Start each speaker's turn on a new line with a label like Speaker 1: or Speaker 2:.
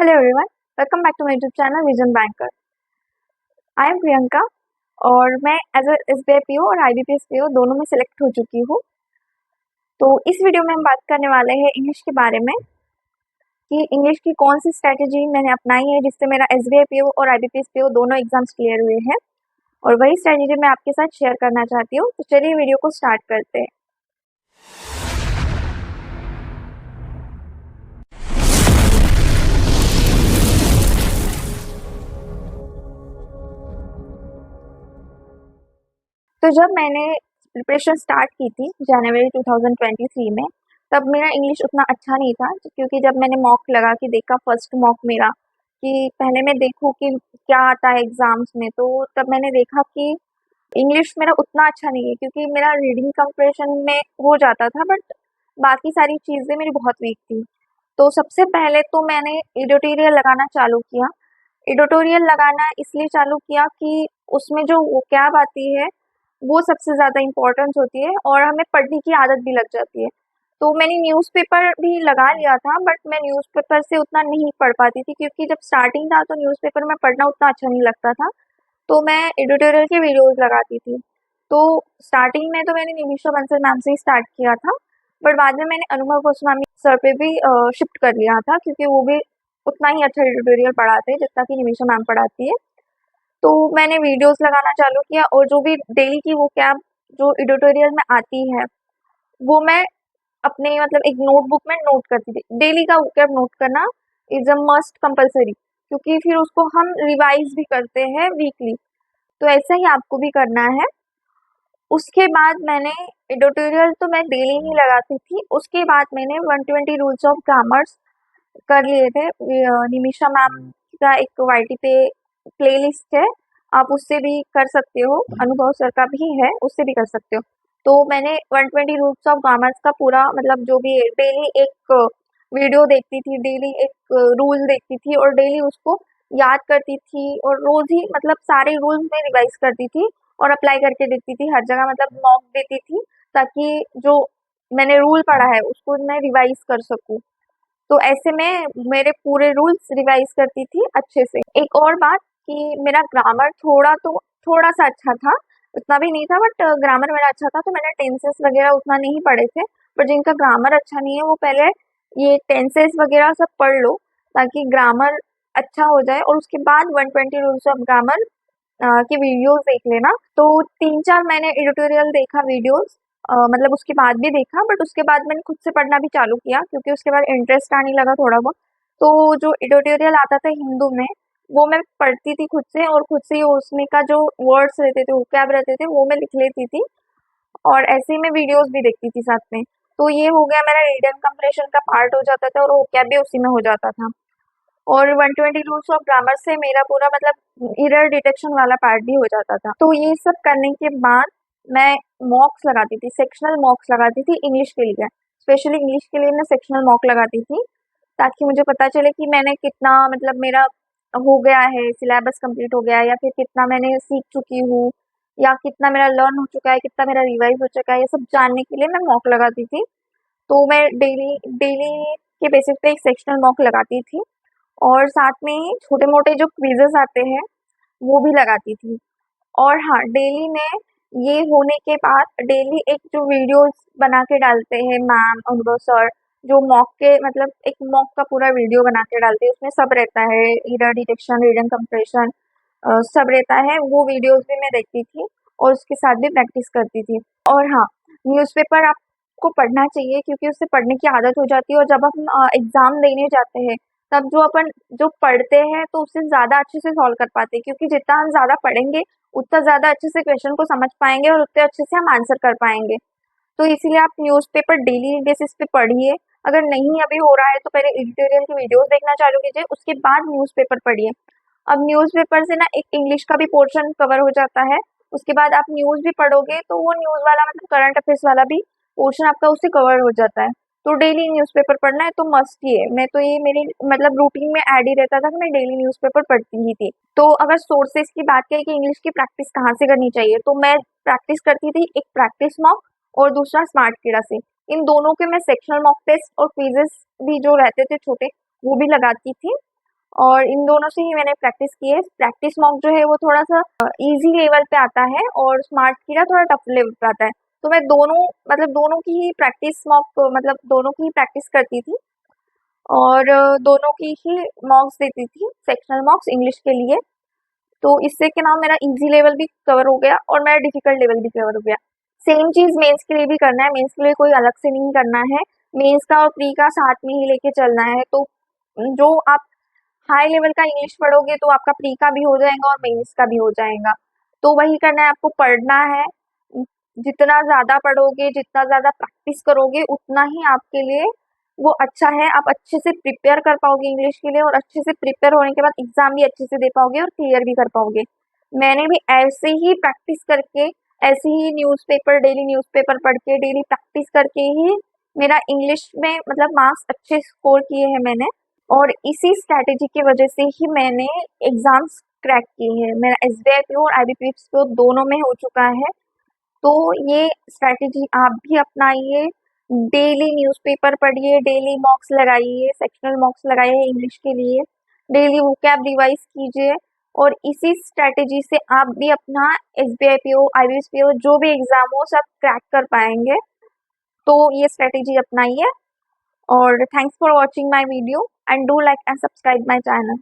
Speaker 1: Hello everyone, welcome back to my YouTube channel Vision Banker. I am Priyanka और मैं as a SBI PO और IBPS PO दोनों में select हो चुकी हूँ। तो इस वीडियो में हम बात करने वाले हैं इंग्लिश के बारे में कि इंग्लिश की कौन सी स्ट्रैटेजी मैंने अपनाई है जिससे मेरा एसबीआई पीओ और आईबीपीएस पीओ दोनों एग्जाम्स क्लियर हुए हैं, और वही स्ट्रैटेजी मैं आपके साथ शेयर करना चाहती हूँ। तो चलिए वीडियो को स्टार्ट करते हैं। तो जब मैंने प्रिपरेशन स्टार्ट की थी जनवरी 2023 में, तब मेरा इंग्लिश उतना अच्छा नहीं था, क्योंकि जब मैंने मॉक लगा के देखा, फर्स्ट मॉक मेरा, कि पहले मैं देखूँ कि क्या आता है एग्जाम्स में, तो तब मैंने देखा कि इंग्लिश मेरा उतना अच्छा नहीं है, क्योंकि मेरा रीडिंग कंप्रेशन में हो जाता था, बट बाकी सारी चीज़ें मेरी बहुत वीक थी। तो सबसे पहले तो मैंने एडिटोरियल लगाना चालू किया। एडिटोरियल लगाना इसलिए चालू किया कि उसमें जो वोकैब आती है वो सबसे ज़्यादा इम्पोर्टेंस होती है और हमें पढ़ने की आदत भी लग जाती है। तो मैंने न्यूज़पेपर भी लगा लिया था, बट मैं न्यूज़पेपर से उतना नहीं पढ़ पाती थी, क्योंकि जब स्टार्टिंग था तो न्यूज़पेपर में पढ़ना उतना अच्छा नहीं लगता था। तो मैं एडिटोरियल के वीडियोज़ लगाती थी। तो स्टार्टिंग में तो मैंने निमिषा बंसल मैम से ही स्टार्ट किया था, बट बाद में मैंने अनुभव गोस्वामी सर पे भी शिफ्ट कर लिया था, क्योंकि वो भी उतना ही अच्छा एडिटोरियल पढ़ाते हैं जितना कि निमिषा मैम पढ़ाती है। तो मैंने वीडियोस लगाना चालू किया और जो भी डेली की वो कैब जो एडिटोरियल में आती है वो मैं अपने मतलब एक नोटबुक में नोट करती थी। डेली का वो कैब नोट करना इज अ मस्ट कंपलसरी, क्योंकि फिर उसको हम रिवाइज भी करते हैं वीकली। तो ऐसा ही आपको भी करना है। उसके बाद मैंने एडिटोरियल तो मैं डेली ही लगाती थी। उसके बाद मैंने 120 रूल्स ऑफ ग्रामर्स कर लिए थे। निमिषा मैम का एक वाईटी पे प्लेलिस्ट है, आप उससे भी कर सकते हो। अनुभव सर का भी है, उससे भी कर सकते हो। तो मैंने 120 रूल्स ऑफ ग्रामर्स का पूरा मतलब जो भी डेली एक वीडियो देखती थी, डेली एक रूल देखती थी और डेली उसको याद करती थी, और रोज ही मतलब सारे रूल्स में रिवाइज करती थी और अप्लाई करके देखती थी हर जगह, मतलब मॉक देती थी, ताकि जो मैंने रूल पढ़ा है उसको मैं रिवाइज कर सकूं। तो ऐसे में मेरे पूरे रूल्स रिवाइज करती थी अच्छे से। एक और बात कि मेरा ग्रामर थोड़ा सा अच्छा था, उतना भी नहीं था, बट ग्रामर मेरा अच्छा था। तो मैंने टेंसेस वगैरह उतना नहीं पढ़े थे, पर जिनका ग्रामर अच्छा नहीं है वो पहले ये टेंसेस वगैरह सब पढ़ लो, ताकि ग्रामर अच्छा हो जाए, और उसके बाद 120 रूल्स ऑफ ग्रामर की वीडियोस देख लेना। तो 3-4 मैंने एडिटोरियल देखा वीडियोस, मतलब उसके बाद भी देखा, बट उसके बाद मैंने खुद से पढ़ना भी चालू किया, क्योंकि उसके बाद इंटरेस्ट आने लगा थोड़ा बहुत। तो जो एडिटोरियल आता था हिंदू में, वो मैं पढ़ती थी खुद से, और खुद से ही उसमें का जो वर्ड्स रहते थे, वोकैब रहते थे, वो मैं लिख लेती थी, और ऐसे ही मैं वीडियोस भी देखती थी साथ में। तो ये हो गया मेरा रीडर कंप्रेशन का पार्ट हो जाता था, और वोकैब भी उसी में हो जाता था। और 120 रूल्स ऑफ ग्रामर से मेरा पूरा मतलब एरर डिटेक्शन वाला पार्ट भी हो जाता था। तो ये सब करने के बाद मैं मॉक्स लगाती थी, सेक्शनल मॉक्स लगाती थी इंग्लिश के लिए। स्पेशली इंग्लिश के लिए मैं सेक्शनल मॉक लगाती थी, ताकि मुझे पता चले कि मैंने कितना मतलब मेरा हो गया है, सिलेबस कंप्लीट हो गया है, या फिर कितना मैंने सीख चुकी हूँ, या कितना मेरा लर्न हो चुका है, कितना मेरा रिवाइज हो चुका है। ये सब जानने के लिए मैं मॉक लगाती थी। तो मैं डेली डेली के बेसिस पे एक सेक्शनल मॉक लगाती थी, और साथ में ही छोटे-मोटे जो क्विज़ेस आते हैं, वो भी लगाती थी। और हाँ, डेली में ये होने के बाद डेली एक जो वीडियोज़ बना के डालते हैं मैम, अनुभव सर, जो मॉक के मतलब एक मॉक का पूरा वीडियो बना के डालते हैं, उसमें सब रहता है, एरर डिटेक्शन, रीडिंग कंप्रेशन, सब रहता है। वो वीडियोज़ भी मैं देखती थी और उसके साथ भी प्रैक्टिस करती थी। और हाँ, न्यूज़पेपर आपको पढ़ना चाहिए, क्योंकि उससे पढ़ने की आदत हो जाती है, और जब हम एग्ज़ाम देने जाते हैं, तब जो पढ़ते हैं तो उससे ज़्यादा अच्छे से सॉल्व कर पाते हैं, क्योंकि जितना हम ज़्यादा पढ़ेंगे उतना ज़्यादा अच्छे से क्वेश्चन को समझ पाएंगे और उतने अच्छे से हम आंसर कर पाएंगे। तो इसीलिए आप न्यूज़पेपर डेली बेसिस पे पढ़िए। अगर नहीं अभी हो रहा है तो पहले एडिटोरियल की वीडियोस देखना चालू कीजिए, उसके बाद न्यूज़पेपर पढ़िए। अब न्यूज़पेपर से ना एक इंग्लिश का भी पोर्शन कवर हो जाता है। उसके बाद आप न्यूज़ भी पढ़ोगे तो वो न्यूज़ वाला मतलब करंट अफेयर्स वाला भी पोर्शन आपका उससे कवर हो जाता है। तो डेली न्यूज़पेपर पढ़ना है तो मस्ट ही है। मैं तो ये मेरी मतलब रूटीन में ऐड ही रहता था कि मैं डेली न्यूज़पेपर पढ़ती ही थी। तो अगर सोर्सेज की बात करें कि इंग्लिश की प्रैक्टिस कहाँ से करनी चाहिए, तो मैं प्रैक्टिस करती थी एक प्रैक्टिस मॉक और दूसरा स्मार्ट कीड़ा से। इन दोनों के मैं सेक्शनल मॉक टेस्ट और क्विजेस भी जो रहते थे छोटे, वो भी लगाती थी। और इन दोनों से ही मैंने प्रैक्टिस की है। प्रैक्टिस मॉक जो है वो थोड़ा-सा ईज़ी लेवल पे आता है और स्मार्ट की ना थोड़ा टफ लेवल पे आता है। तो मैं दोनों की ही प्रैक्टिस मॉक दोनों की ही प्रैक्टिस करती थी और दोनों की ही मॉक्स देती थी, सेक्शनल मॉक्स इंग्लिश के लिए। तो इससे क्या नाम मेरा ईज़ी लेवल भी कवर हो गया और मेरा डिफ़िकल्ट लेवल भी कवर हो गया। सेम चीज़ मेंस के लिए भी करना है, मेंस के लिए कोई अलग से नहीं करना है। मेंस का और प्री का साथ में ही लेके चलना है। तो जो आप हाई लेवल का इंग्लिश पढ़ोगे तो आपका प्री का भी हो जाएगा और मेंस का भी हो जाएगा। तो वही करना है, आपको पढ़ना है। जितना ज़्यादा पढ़ोगे, जितना ज़्यादा प्रैक्टिस करोगे, उतना ही आपके लिए वो अच्छा है। आप अच्छे से प्रिपेयर कर पाओगे इंग्लिश के लिए और अच्छे से प्रिपेयर होने के बाद एग्ज़ाम भी अच्छे से दे पाओगे और क्लियर भी कर पाओगे। मैंने भी ऐसे ही प्रैक्टिस करके, ऐसे ही डेली न्यूज़पेपर पढ़ के, डेली प्रैक्टिस करके ही मेरा इंग्लिश में मार्क्स अच्छे स्कोर किए हैं मैंने। और इसी स्ट्रैटेजी की वजह से ही मैंने एग्ज़ाम्स क्रैक किए हैं। मेरा एसबीआई पीओ और आईबीपीएस पीओ दोनों में हो चुका है। तो ये स्ट्रैटेजी आप भी अपनाइए। डेली न्यूज़पेपर पढ़िए, डेली मॉक्स लगाइए, सेक्शनल मॉक्स लगाइए इंग्लिश के लिए, डेली वोकैब रिवाइज कीजिए और इसी स्ट्रैटेजी से आप भी अपना एसबीआई पीओ, आईबीपीएस पीओ जो भी एग्ज़ाम हो सब क्रैक कर पाएंगे। तो ये स्ट्रैटेजी अपनाइए और thanks for watching my video and do like and subscribe my channel.